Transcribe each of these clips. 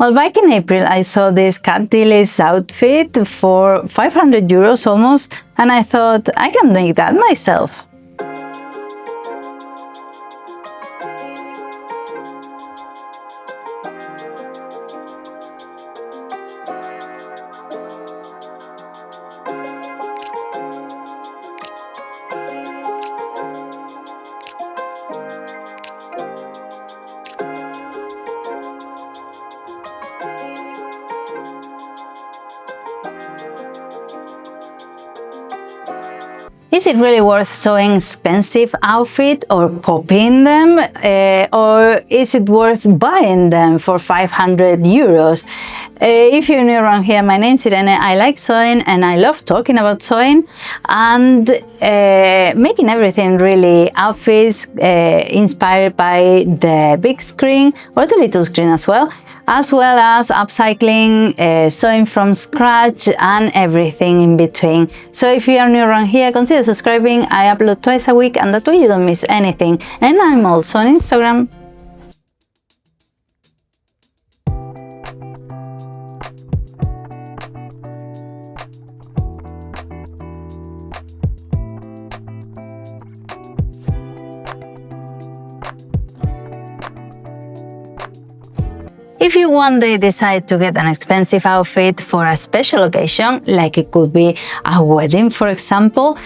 Well, back in April, I saw this cat Tilly's outfit for 500 euros almost, and I thought I can make that myself. Is it really worth sewing expensive outfit or copying them? Or is it worth buying them for 500 euros? If you're new around here, my name's Irene. I like sewing and I love talking about sewing and making everything really outfits inspired by the big screen or the little screen as well as upcycling, sewing from scratch and everything in between. So if you are new around here, consider subscribing. I upload twice a week and that way you don't miss anything. And I'm also on Instagram. If you one day decide to get an expensive outfit for a special occasion, like it could be a wedding, for example,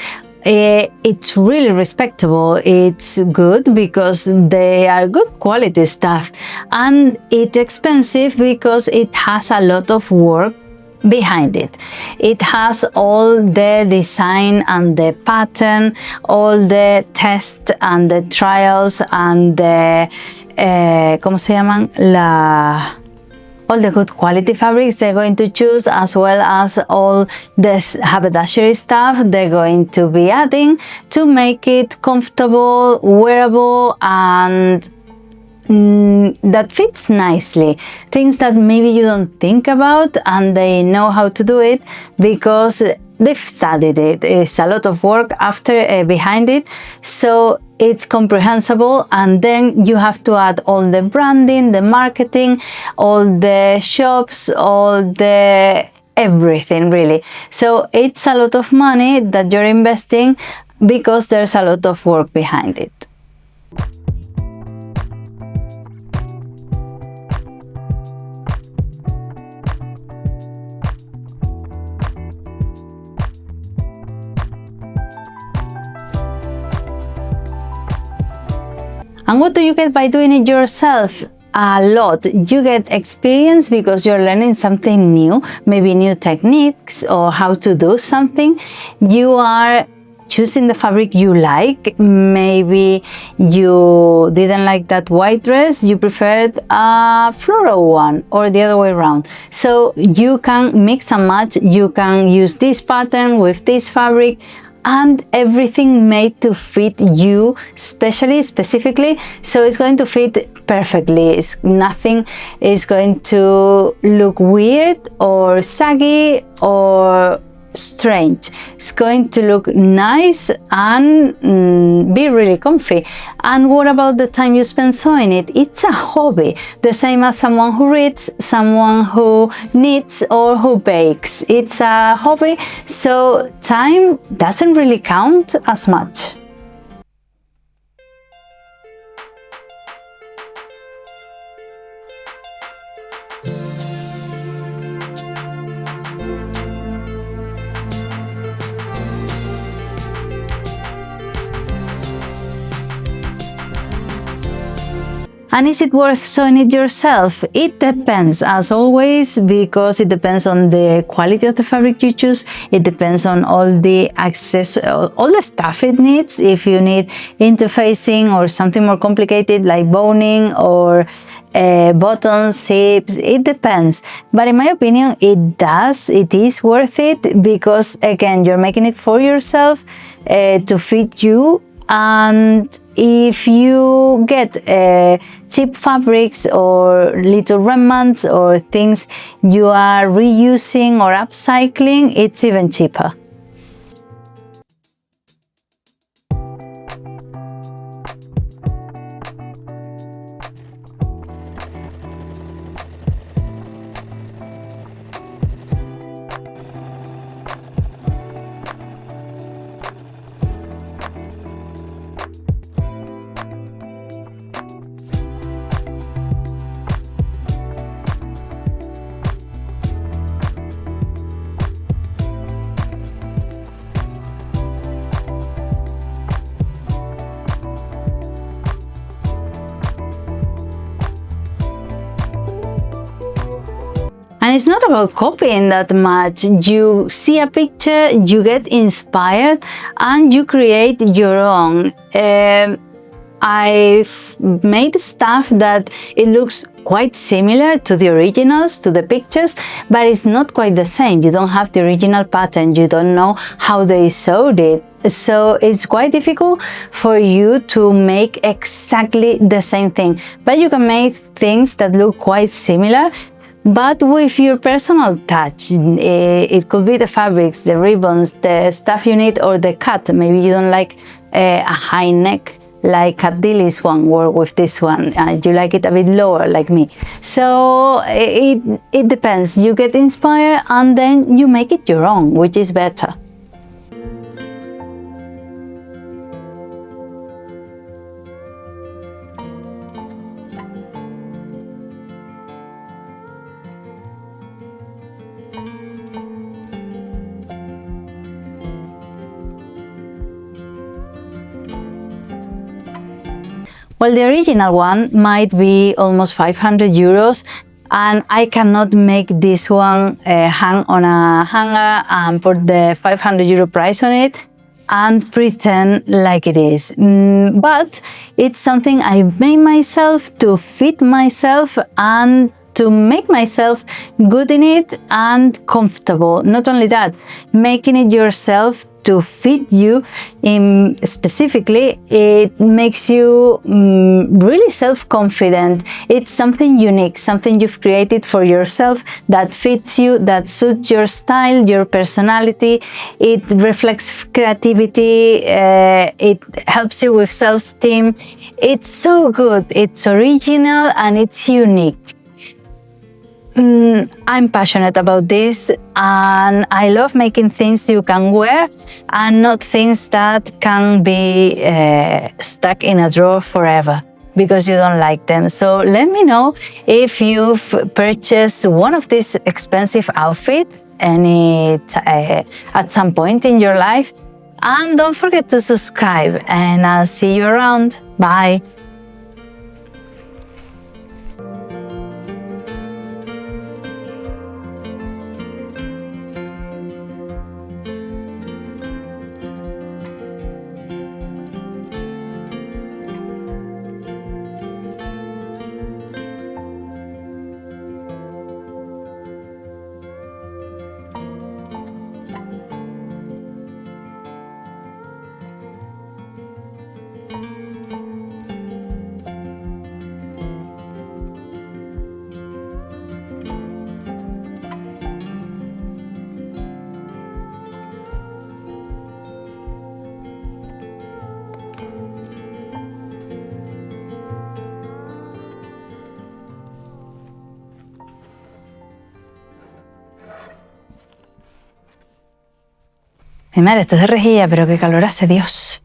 it's really respectable. It's good because they are good quality stuff, and it's expensive because it has a lot of work behind it. It has all the design and the pattern, all the tests and the trials and the ¿cómo se llaman? All the good quality fabrics they're going to choose, as well as all this haberdashery stuff they're going to be adding to make it comfortable, wearable, and that fits nicely. Things that maybe you don't think about, and they know how to do it because they've studied it. It's a lot of work after behind it, so it's comprehensible. And then you have to add all the branding, the marketing, all the shops, all the everything really. So it's a lot of money that you're investing because there's a lot of work behind it. And what do you get by doing it yourself? A lot. You get experience because you're learning something new, maybe new techniques or how to do something. You are choosing the fabric you like. Maybe you didn't like that white dress, you preferred a floral one, or the other way around. So you can mix and match. You can use this pattern with this fabric, and everything made to fit you specifically, so it's going to fit perfectly. Nothing is going to look weird or saggy or strange. It's going to look nice and be really comfy. And what about the time you spend sewing it? It's a hobby, the same as someone who reads, someone who knits, or who bakes. It's a hobby, so time doesn't really count as much. And is it worth sewing it yourself? It depends, as always, because it depends on the quality of the fabric you choose. It depends on all the all the stuff it needs. If you need interfacing or something more complicated like boning or buttons, zips, it depends. But in my opinion, it is worth it because, again, you're making it for yourself to fit you. And if you get cheap fabrics or little remnants or things you are reusing or upcycling, it's even cheaper. And it's not about copying that much. You see a picture, you get inspired, and you create your own. I've made stuff that it looks quite similar to the originals, to the pictures, but it's not quite the same. You don't have the original pattern. You don't know how they sewed it. So it's quite difficult for you to make exactly the same thing. But you can make things that look quite similar, but with your personal touch. It could be the fabrics, the ribbons, the stuff you need, or the cut. Maybe you don't like a high neck like Kat Dilly's one, or with this one. You like it a bit lower, like me. So it depends. You get inspired and then you make it your own, which is better. Well, the original one might be almost 500 euros, and I cannot make this one hang on a hanger and put the 500 euro price on it and pretend like it is. But it's something I made myself to fit myself and to make myself good in it and comfortable. Not only that, making it yourself to fit you specifically, it makes you really self-confident. It's something unique, something you've created for yourself that fits you, that suits your style, your personality. It reflects creativity, it helps you with self-esteem. It's so good, it's original and it's unique. I'm passionate about this, and I love making things you can wear and not things that can be stuck in a drawer forever because you don't like them. So let me know if you've purchased one of these expensive outfits at some point in your life. And don't forget to subscribe, and I'll see you around. Bye. Mi madre, esto es de rejilla, pero qué calor hace, Dios.